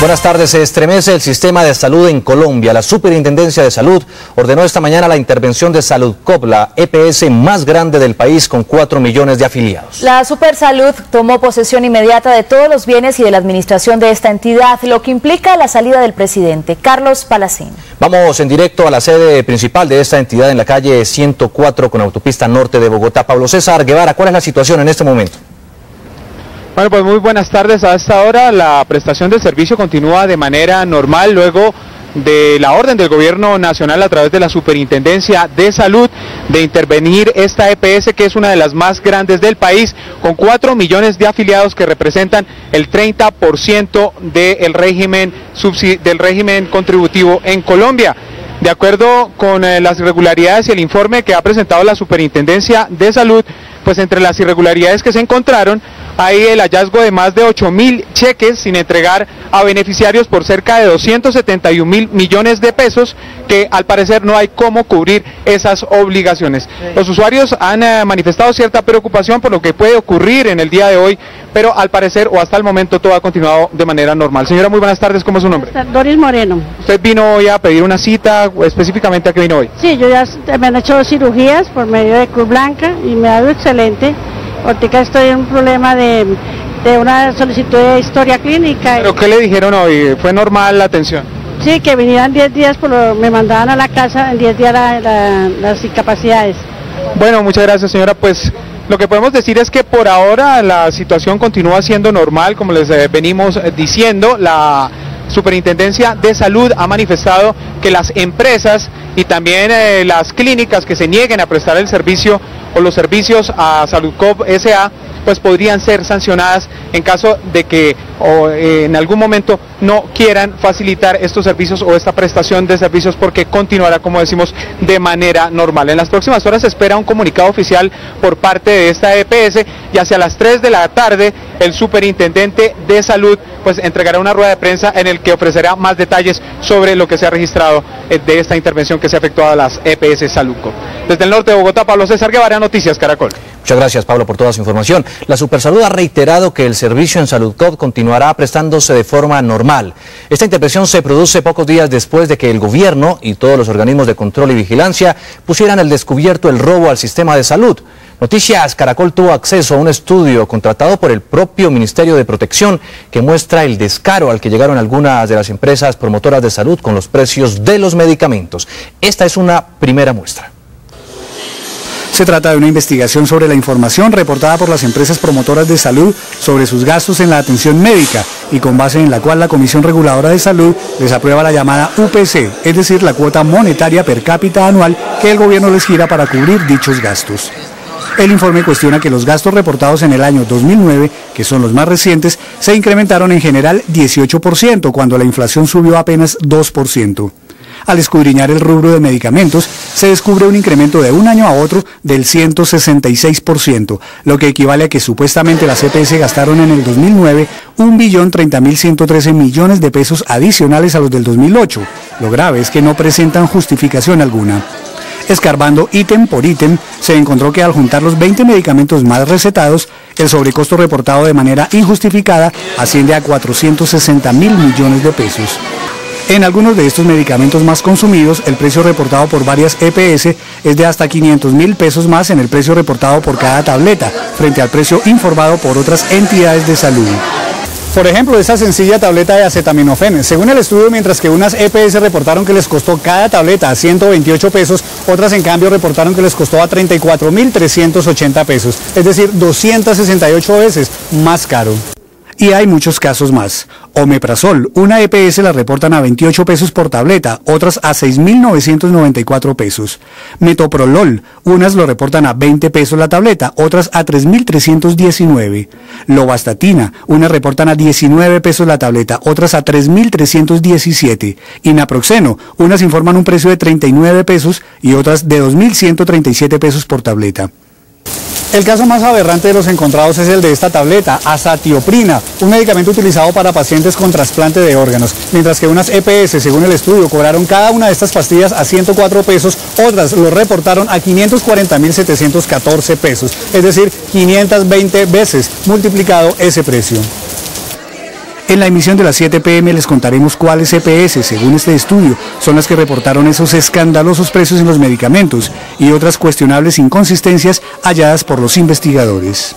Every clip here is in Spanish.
Buenas tardes. Se estremece el sistema de salud en Colombia. La Superintendencia de Salud ordenó esta mañana la intervención de Saludcop, la EPS más grande del país con 4 millones de afiliados. La Supersalud tomó posesión inmediata de todos los bienes y de la administración de esta entidad, lo que implica la salida del presidente, Carlos Palacín. Vamos en directo a la sede principal de esta entidad en la calle 104 con autopista norte de Bogotá. Pablo César Guevara, ¿cuál es la situación en este momento? Bueno, pues muy buenas tardes. A esta hora la prestación del servicio continúa de manera normal luego de la orden del Gobierno Nacional a través de la Superintendencia de Salud de intervenir esta EPS, que es una de las más grandes del país, con 4 millones de afiliados que representan el 30% del régimen contributivo en Colombia. De acuerdo con las irregularidades y el informe que ha presentado la Superintendencia de Salud, pues entre las irregularidades que se encontraron hay el hallazgo de más de 8.000 cheques sin entregar a beneficiarios por cerca de 271.000 millones de pesos, que al parecer no hay cómo cubrir esas obligaciones. Los usuarios han manifestado cierta preocupación por lo que puede ocurrir en el día de hoy, pero al parecer o hasta el momento todo ha continuado de manera normal. Señora, muy buenas tardes, ¿cómo es su nombre? Doris Moreno. ¿Usted vino hoy a pedir una cita? ¿Específicamente a qué vino hoy? Sí, yo ya me han hecho cirugías por medio de Cruz Blanca y me ha dado excelente. Ahorita estoy en un problema de una solicitud de historia clínica. ¿Pero qué le dijeron hoy? ¿Fue normal la atención? Sí, que vinieran 10 días, me mandaban a la casa en 10 días las incapacidades. Bueno, muchas gracias, señora. Pues lo que podemos decir es que por ahora la situación continúa siendo normal, como les venimos diciendo. La Superintendencia de Salud ha manifestado que las empresas y también las clínicas que se nieguen a prestar el servicio o los servicios a Saludcop S.A. pues podrían ser sancionadas en caso de que en algún momento no quieran facilitar estos servicios o esta prestación de servicios, porque continuará, como decimos, de manera normal. En las próximas horas se espera un comunicado oficial por parte de esta EPS y hacia las 3 de la tarde el Superintendente de Salud pues entregará una rueda de prensa en el que ofrecerá más detalles sobre lo que se ha registrado de esta intervención que se ha efectuado a las EPS Saludcop. Desde el norte de Bogotá, Pablo César Guevara, Noticias Caracol. Muchas gracias, Pablo, por toda su información. La Supersalud ha reiterado que el servicio en Saludcop continuará prestándose de forma normal. Esta intervención se produce pocos días después de que el gobierno y todos los organismos de control y vigilancia pusieran al descubierto el robo al sistema de salud. Noticias Caracol tuvo acceso a un estudio contratado por el propio Ministerio de Protección que muestra el descaro al que llegaron algunas de las empresas promotoras de salud con los precios de los medicamentos. Esta es una primera muestra. Se trata de una investigación sobre la información reportada por las empresas promotoras de salud sobre sus gastos en la atención médica y con base en la cual la Comisión Reguladora de Salud les aprueba la llamada UPC, es decir, la cuota monetaria per cápita anual que el gobierno les gira para cubrir dichos gastos. El informe cuestiona que los gastos reportados en el año 2009, que son los más recientes, se incrementaron en general 18%, cuando la inflación subió apenas 2%. Al escudriñar el rubro de medicamentos, se descubre un incremento de un año a otro del 166%, lo que equivale a que supuestamente las EPS gastaron en el 2009 1.030.113 millones de pesos adicionales a los del 2008. Lo grave es que no presentan justificación alguna. Escarbando ítem por ítem, se encontró que al juntar los 20 medicamentos más recetados, el sobrecosto reportado de manera injustificada asciende a 460.000 millones de pesos. En algunos de estos medicamentos más consumidos, el precio reportado por varias EPS es de hasta 500.000 pesos más en el precio reportado por cada tableta, frente al precio informado por otras entidades de salud. Por ejemplo, esta sencilla tableta de acetaminofén. Según el estudio, mientras que unas EPS reportaron que les costó cada tableta a 128 pesos, otras en cambio reportaron que les costó a 34.380 pesos, es decir, 268 veces más caro. Y hay muchos casos más. Omeprazol, una EPS la reportan a 28 pesos por tableta, otras a 6.994 pesos. Metoprolol, unas lo reportan a 20 pesos la tableta, otras a 3.319. Lovastatina, unas reportan a 19 pesos la tableta, otras a 3.317. Y Naproxeno, unas informan un precio de 39 pesos y otras de 2.137 pesos por tableta. El caso más aberrante de los encontrados es el de esta tableta, azatioprina, un medicamento utilizado para pacientes con trasplante de órganos, mientras que unas EPS, según el estudio, cobraron cada una de estas pastillas a 104 pesos, otras lo reportaron a 540.714 pesos, es decir, 520 veces multiplicado ese precio. En la emisión de las 7 p.m. les contaremos cuáles EPS, según este estudio, son las que reportaron esos escandalosos precios en los medicamentos y otras cuestionables inconsistencias halladas por los investigadores.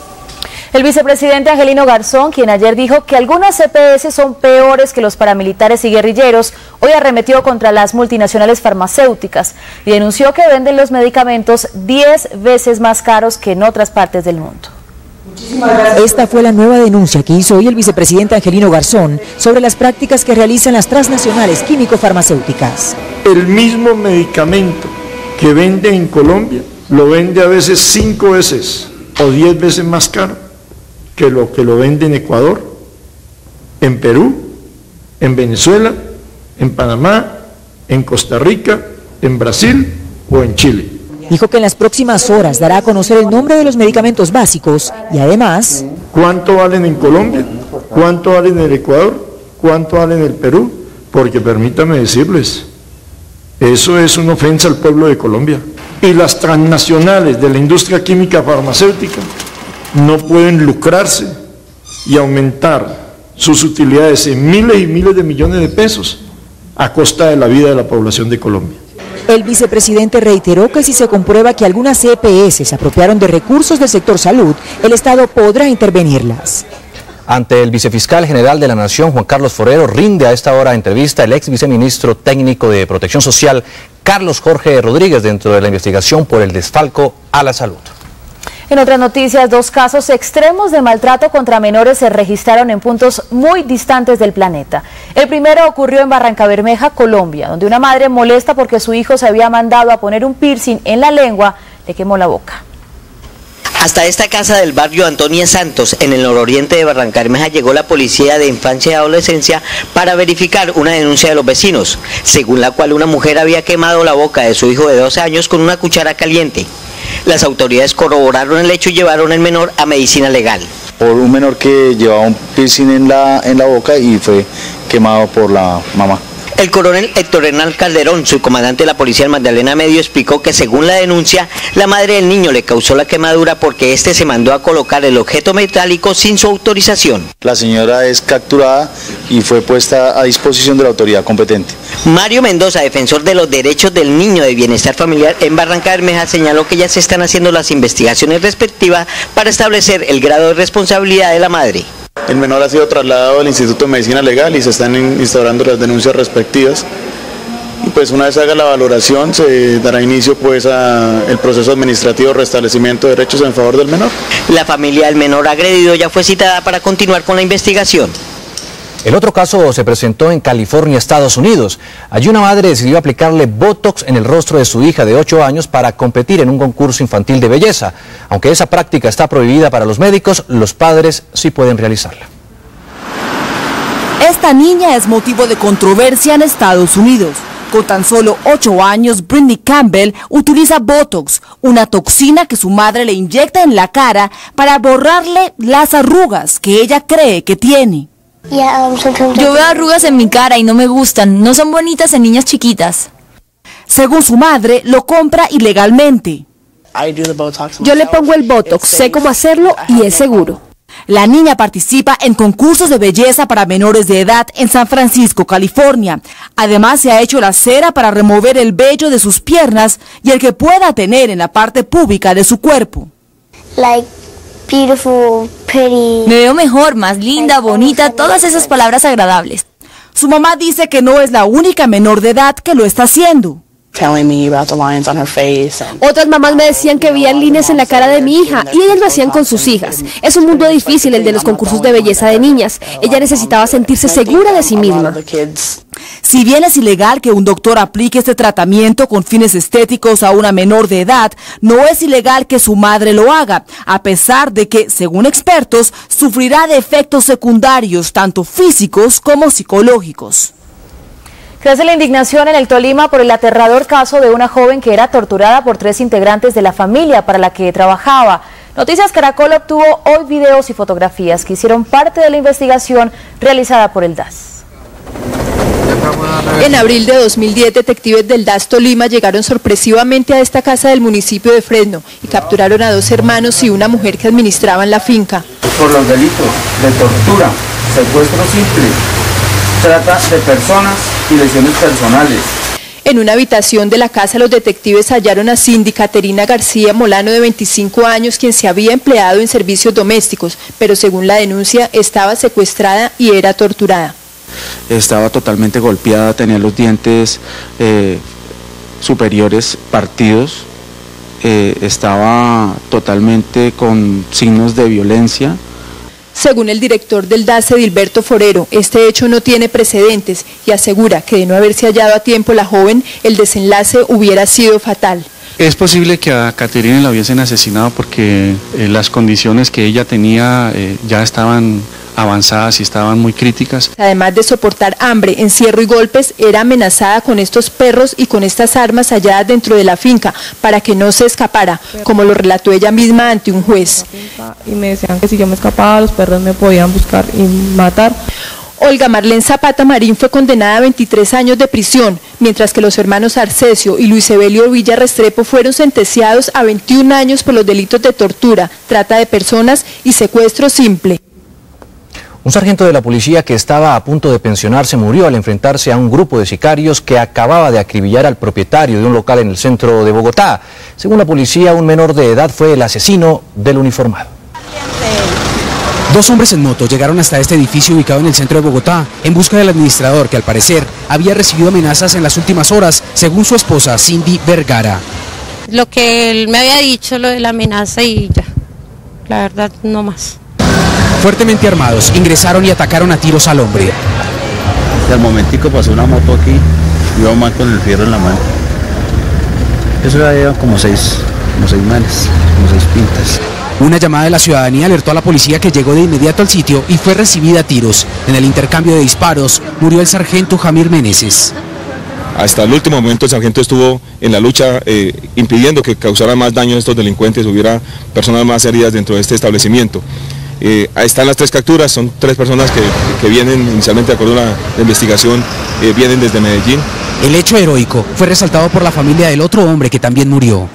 El vicepresidente Angelino Garzón, quien ayer dijo que algunas EPS son peores que los paramilitares y guerrilleros, hoy arremetió contra las multinacionales farmacéuticas y denunció que venden los medicamentos 10 veces más caros que en otras partes del mundo. Esta fue la nueva denuncia que hizo hoy el vicepresidente Angelino Garzón sobre las prácticas que realizan las transnacionales químico-farmacéuticas. El mismo medicamento que vende en Colombia lo vende a veces 5 veces o 10 veces más caro que lo vende en Ecuador, en Perú, en Venezuela, en Panamá, en Costa Rica, en Brasil o en Chile. Dijo que en las próximas horas dará a conocer el nombre de los medicamentos básicos y además... ¿Cuánto valen en Colombia? ¿Cuánto valen en el Ecuador? ¿Cuánto valen en el Perú? Porque permítame decirles, eso es una ofensa al pueblo de Colombia. Y las transnacionales de la industria química farmacéutica no pueden lucrarse y aumentar sus utilidades en miles y miles de millones de pesos a costa de la vida de la población de Colombia. El vicepresidente reiteró que si se comprueba que algunas EPS se apropiaron de recursos del sector salud, el Estado podrá intervenirlas. Ante el vicefiscal general de la Nación, Juan Carlos Forero, rinde a esta hora entrevista el ex viceministro técnico de Protección Social, Carlos Jorge Rodríguez, dentro de la investigación por el desfalco a la salud. En otras noticias, 2 casos extremos de maltrato contra menores se registraron en puntos muy distantes del planeta. El primero ocurrió en Barrancabermeja, Colombia, donde una madre molesta porque su hijo se había mandado a poner un piercing en la lengua, le quemó la boca. Hasta esta casa del barrio Antonia Santos, en el nororiente de Barrancabermeja, llegó la policía de infancia y adolescencia para verificar una denuncia de los vecinos, según la cual una mujer había quemado la boca de su hijo de 12 años con una cuchara caliente. Las autoridades corroboraron el hecho y llevaron al menor a medicina legal. Por un menor que llevaba un piercing en la boca y fue quemado por la mamá. El coronel Héctor Hernán Calderón, subcomandante de la policía del Magdalena Medio, explicó que según la denuncia, la madre del niño le causó la quemadura porque este se mandó a colocar el objeto metálico sin su autorización. La señora es capturada y fue puesta a disposición de la autoridad competente. Mario Mendoza, defensor de los derechos del niño de bienestar familiar en Barrancabermeja, señaló que ya se están haciendo las investigaciones respectivas para establecer el grado de responsabilidad de la madre. El menor ha sido trasladado al Instituto de Medicina Legal y se están instaurando las denuncias respectivas. Y pues una vez haga la valoración se dará inicio pues al proceso administrativo de restablecimiento de derechos en favor del menor. La familia del menor agredido ya fue citada para continuar con la investigación. El otro caso se presentó en California, Estados Unidos. Allí una madre decidió aplicarle Botox en el rostro de su hija de 8 años para competir en un concurso infantil de belleza. Aunque esa práctica está prohibida para los médicos, los padres sí pueden realizarla. Esta niña es motivo de controversia en Estados Unidos. Con tan solo 8 años, Brittany Campbell utiliza Botox, una toxina que su madre le inyecta en la cara para borrarle las arrugas que ella cree que tiene. Yo veo arrugas en mi cara y no me gustan, no son bonitas en niñas chiquitas. Según su madre, lo compra ilegalmente. Yo le pongo el Botox, sé cómo hacerlo y es seguro. La niña participa en concursos de belleza para menores de edad en San Francisco, California. Además, se ha hecho la cera para remover el vello de sus piernas y el que pueda tener en la parte pública de su cuerpo. Beautiful, pretty. Me veo mejor, más linda, bonita, todas esas palabras agradables. Su mamá dice que no es la única menor de edad que lo está haciendo. Otras mamás me decían que veían líneas en la cara de mi hija y ellas lo hacían con sus hijas. Es un mundo difícil el de los concursos de belleza de niñas. Ella necesitaba sentirse segura de sí misma. Si bien es ilegal que un doctor aplique este tratamiento con fines estéticos a una menor de edad, no es ilegal que su madre lo haga, a pesar de que, según expertos, sufrirá de efectos secundarios, tanto físicos como psicológicos. Crece la indignación en el Tolima por el aterrador caso de una joven que era torturada por 3 integrantes de la familia para la que trabajaba. Noticias Caracol obtuvo hoy videos y fotografías que hicieron parte de la investigación realizada por el DAS. En abril de 2010, detectives del DAS Tolima llegaron sorpresivamente a esta casa del municipio de Fresno y capturaron a 2 hermanos y una mujer que administraban la finca. Por los delitos de tortura, secuestro simple. Trata de personas y lesiones personales. En una habitación de la casa, los detectives hallaron a Cindy Caterina García Molano, de 25 años, quien se había empleado en servicios domésticos, pero según la denuncia estaba secuestrada y era torturada. Estaba totalmente golpeada, tenía los dientes superiores partidos, estaba totalmente con signos de violencia. Según el director del DAS, Edilberto Forero, este hecho no tiene precedentes y asegura que de no haberse hallado a tiempo la joven, el desenlace hubiera sido fatal. Es posible que a Caterina la hubiesen asesinado porque las condiciones que ella tenía ya estaban avanzadas y estaban muy críticas. Además de soportar hambre, encierro y golpes, era amenazada con estos perros y con estas armas halladas dentro de la finca para que no se escapara, como lo relató ella misma ante un juez. Y me decían que si yo me escapaba, los perros me podían buscar y matar. Olga Marlene Zapata Marín fue condenada a 23 años de prisión, mientras que los hermanos Arcesio y Luis Evelio Villa Restrepo fueron sentenciados a 21 años por los delitos de tortura, trata de personas y secuestro simple. Un sargento de la policía que estaba a punto de pensionarse murió al enfrentarse a un grupo de sicarios que acababa de acribillar al propietario de un local en el centro de Bogotá. Según la policía, un menor de edad fue el asesino del uniformado. Dos hombres en moto llegaron hasta este edificio ubicado en el centro de Bogotá en busca del administrador, que al parecer había recibido amenazas en las últimas horas, según su esposa Cindy Vergara. Lo que él me había dicho, lo de la amenaza, y ya, la verdad no más. Fuertemente armados, ingresaron y atacaron a tiros al hombre. Al momentico pasó una moto aquí, iba un man con el fierro en la mano. Eso ya lleva como seis manes, como 6 pintas. Una llamada de la ciudadanía alertó a la policía, que llegó de inmediato al sitio y fue recibida a tiros. En el intercambio de disparos murió el sargento Jamir Meneses. Hasta el último momento el sargento estuvo en la lucha impidiendo que causaran más daño a estos delincuentes, hubiera personas más heridas dentro de este establecimiento. Ahí están las 3 capturas, son 3 personas que vienen inicialmente, de acuerdo a la investigación, vienen desde Medellín. El hecho heroico fue resaltado por la familia del otro hombre que también murió.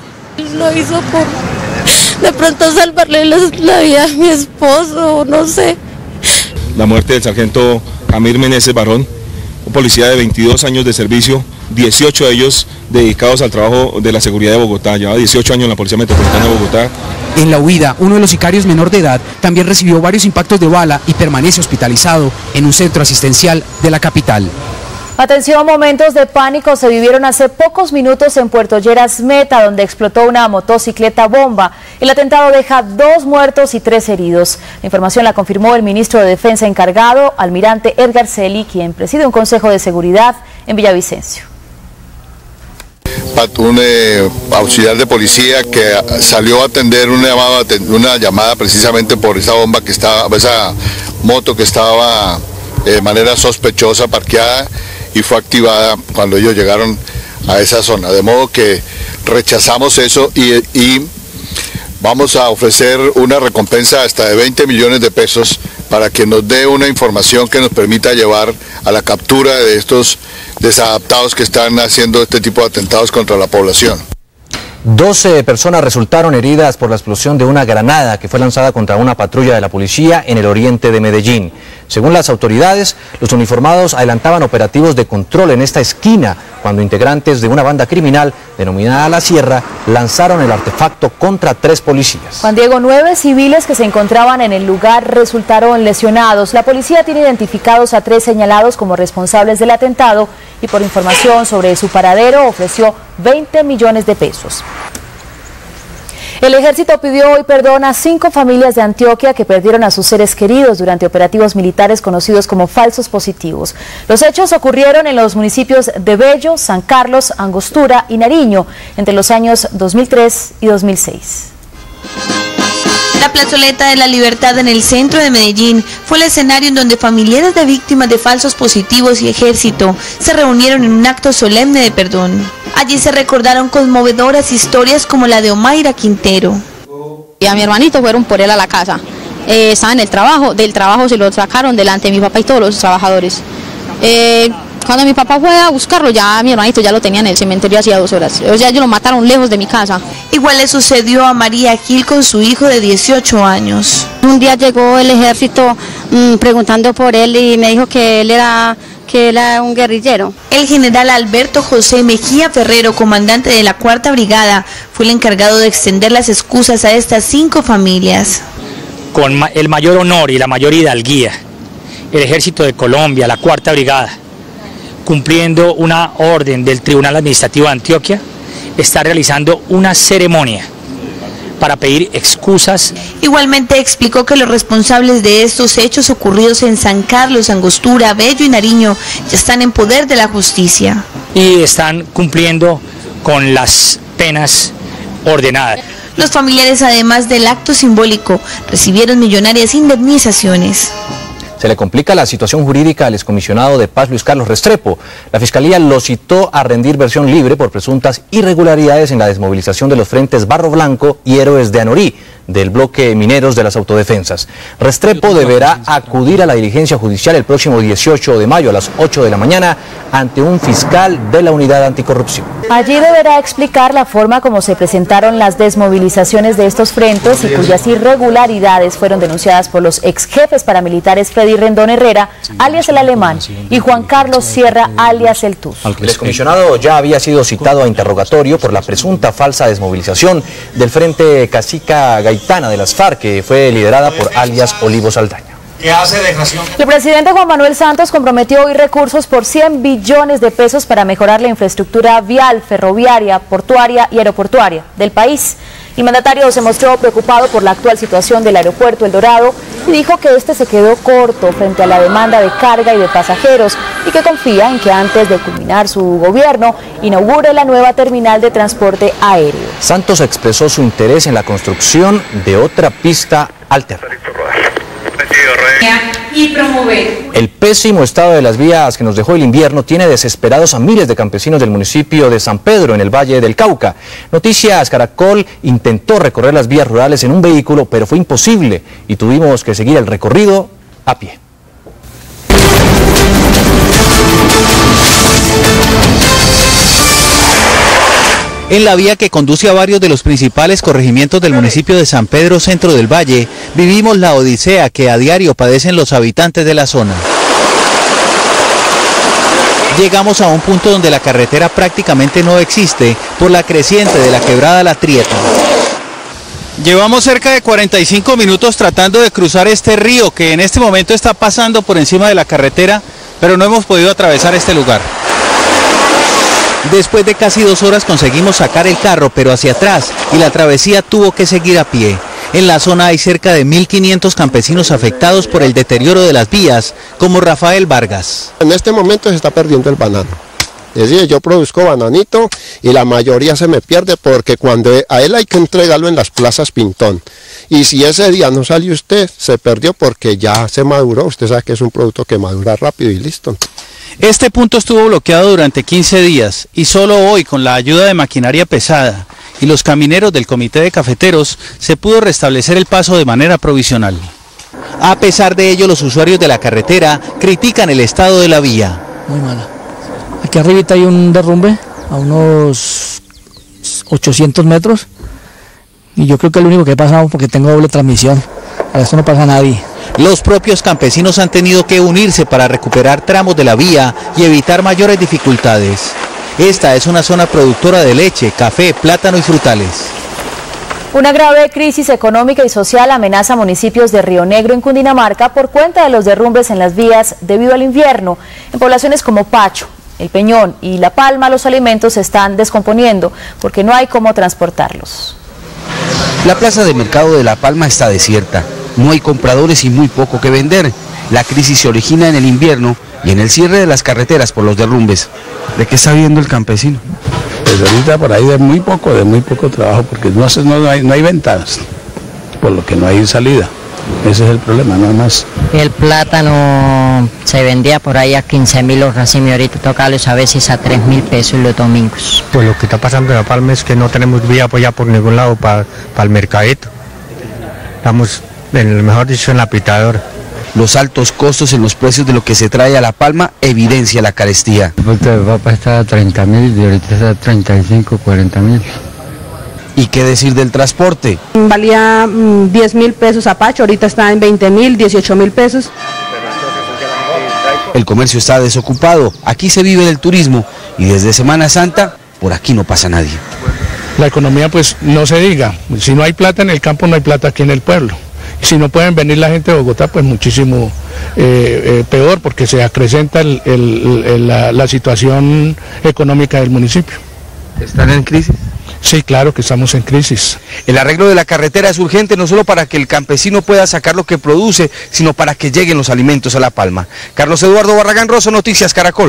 Lo hizo por de pronto salvarle la vida a mi esposo, no sé. La muerte del sargento Jamir Meneses Barrón, un policía de 22 años de servicio, 18 de ellos dedicados al trabajo de la seguridad de Bogotá, lleva 18 años en la Policía Metropolitana de Bogotá. En la huida, uno de los sicarios, menor de edad, también recibió varios impactos de bala y permanece hospitalizado en un centro asistencial de la capital. Atención, momentos de pánico se vivieron hace pocos minutos en Puerto Lleras Meta, donde explotó una motocicleta bomba. El atentado deja 2 muertos y 3 heridos. La información la confirmó el ministro de Defensa encargado, almirante Edgar Celi, quien preside un consejo de seguridad en Villavicencio. Un auxiliar de policía que salió a atender una llamada precisamente por esa bomba que estaba, esa moto que estaba de manera sospechosa parqueada, y fue activada cuando ellos llegaron a esa zona. De modo que rechazamos eso y vamos a ofrecer una recompensa hasta de 20 millones de pesos para que nos dé una información que nos permita llevar a la captura de estos desadaptados que están haciendo este tipo de atentados contra la población. 12 personas resultaron heridas por la explosión de una granada que fue lanzada contra una patrulla de la policía en el oriente de Medellín. Según las autoridades, los uniformados adelantaban operativos de control en esta esquina cuando integrantes de una banda criminal denominada La Sierra lanzaron el artefacto contra 3 policías. Juan Diego, 9 civiles que se encontraban en el lugar resultaron lesionados. La policía tiene identificados a 3 señalados como responsables del atentado y por información sobre su paradero ofreció 20 millones de pesos. El ejército pidió hoy perdón a 5 familias de Antioquia que perdieron a sus seres queridos durante operativos militares conocidos como falsos positivos. Los hechos ocurrieron en los municipios de Bello, San Carlos, Angostura y Nariño entre los años 2003 y 2006. La plazoleta de la Libertad en el centro de Medellín fue el escenario en donde familiares de víctimas de falsos positivos y ejército se reunieron en un acto solemne de perdón. Allí se recordaron conmovedoras historias como la de Omaira Quintero. Y a mi hermanito fueron por él a la casa. Estaba en el trabajo, del trabajo se lo sacaron delante de mi papá y todos los trabajadores. Cuando mi papá fue a buscarlo, ya mi hermanito ya lo tenía en el cementerio hacía 2 horas. O sea, ellos lo mataron lejos de mi casa. Igual le sucedió a María Gil con su hijo de 18 años. Un día llegó el ejército preguntando por él y me dijo que él era un guerrillero. El general Alberto José Mejía Ferrero, comandante de la 4ª Brigada, fue el encargado de extender las excusas a estas 5 familias. Con el mayor honor y la mayor hidalguía, el Ejército de Colombia, la 4ª Brigada, cumpliendo una orden del Tribunal Administrativo de Antioquia, está realizando una ceremonia para pedir excusas. Igualmente explicó que los responsables de estos hechos ocurridos en San Carlos, Angostura, Bello y Nariño ya están en poder de la justicia. Y están cumpliendo con las penas ordenadas. Los familiares, además del acto simbólico, recibieron millonarias indemnizaciones. Se le complica la situación jurídica al excomisionado de Paz Luis Carlos Restrepo. La Fiscalía lo citó a rendir versión libre por presuntas irregularidades en la desmovilización de los frentes Barro Blanco y Héroes de Anorí, del bloque Mineros de las Autodefensas. Restrepo deberá acudir a la diligencia judicial el próximo 18 de mayo a las 8 de la mañana ante un fiscal de la Unidad Anticorrupción. Allí deberá explicar la forma como se presentaron las desmovilizaciones de estos frentes y cuyas irregularidades fueron denunciadas por los ex jefes paramilitares Freddy Rendón Herrera, alias el Alemán, y Juan Carlos Sierra, alias el Tuz. El excomisionado ya había sido citado a interrogatorio por la presunta falsa desmovilización del Frente Cacica Gaitana de las FARC, que fue liderada por alias Olivo Saldaña. El presidente Juan Manuel Santos comprometió hoy recursos por 100 billones de pesos para mejorar la infraestructura vial, ferroviaria, portuaria y aeroportuaria del país. El mandatario se mostró preocupado por la actual situación del aeropuerto El Dorado y dijo que este se quedó corto frente a la demanda de carga y de pasajeros y que confía en que antes de culminar su gobierno inaugure la nueva terminal de transporte aéreo. Santos expresó su interés en la construcción de otra pista alterna. Y promover. El pésimo estado de las vías que nos dejó el invierno tiene desesperados a miles de campesinos del municipio de San Pedro, en el Valle del Cauca. Noticias Caracol intentó recorrer las vías rurales en un vehículo, pero fue imposible y tuvimos que seguir el recorrido a pie. En la vía que conduce a varios de los principales corregimientos del municipio de San Pedro, centro del Valle, vivimos la odisea que a diario padecen los habitantes de la zona. Llegamos a un punto donde la carretera prácticamente no existe por la creciente de la quebrada La Trieta. Llevamos cerca de 45 minutos tratando de cruzar este río que en este momento está pasando por encima de la carretera, pero no hemos podido atravesar este lugar. Después de casi 2 horas conseguimos sacar el carro, pero hacia atrás, y la travesía tuvo que seguir a pie. En la zona hay cerca de 1.500 campesinos afectados por el deterioro de las vías, como Rafael Vargas. En este momento se está perdiendo el banano. Es decir, yo produzco bananito y la mayoría se me pierde porque cuando a él hay que entregarlo en las plazas Pintón. Y si ese día no salió usted, se perdió porque ya se maduró. Usted sabe que es un producto que madura rápido y listo. Este punto estuvo bloqueado durante 15 días y solo hoy, con la ayuda de maquinaria pesada y los camineros del Comité de Cafeteros, se pudo restablecer el paso de manera provisional. A pesar de ello, los usuarios de la carretera critican el estado de la vía. Muy mala. Aquí arribita hay un derrumbe a unos 800 metros y yo creo que es lo único que ha pasado porque tengo doble transmisión. A esto no pasa nadie. Los propios campesinos han tenido que unirse para recuperar tramos de la vía y evitar mayores dificultades. Esta es una zona productora de leche, café, plátano y frutales. Una grave crisis económica y social amenaza municipios de Río Negro en Cundinamarca por cuenta de los derrumbes en las vías debido al invierno. En poblaciones como Pacho, El Peñón y La Palma los alimentos se están descomponiendo porque no hay cómo transportarlos. La plaza de mercado de La Palma está desierta. No hay compradores y muy poco que vender. La crisis se origina en el invierno y en el cierre de las carreteras por los derrumbes. ¿De qué está viendo el campesino? Pues ahorita por ahí de muy poco trabajo, porque no hay ventas, por lo que no hay salida. Ese es el problema, nada más. El plátano se vendía por ahí a 15.000 los racimos, ahorita tocarlos a veces a 3.000 pesos los domingos. Pues lo que está pasando en La Palma es que no tenemos vía ya por ningún lado para el mercadito. Estamos, mejor dicho, en la pitadora. Los altos costos en los precios de lo que se trae a La Palma evidencia la carestía. El bulto de papa está a 30.000 y ahorita está a 35, 40.000. ¿Y qué decir del transporte? Valía 10.000 pesos a Pacho, ahorita está en 20.000, 18.000 pesos. El comercio está desocupado, aquí se vive del turismo y desde Semana Santa por aquí no pasa nadie. La economía pues no se diga, si no hay plata en el campo no hay plata aquí en el pueblo. Si no pueden venir la gente de Bogotá pues muchísimo peor porque se acrecenta la situación económica del municipio. ¿Están en crisis? Sí, claro que estamos en crisis. El arreglo de la carretera es urgente no solo para que el campesino pueda sacar lo que produce, sino para que lleguen los alimentos a La Palma. Carlos Eduardo Barragán Rosso, Noticias Caracol.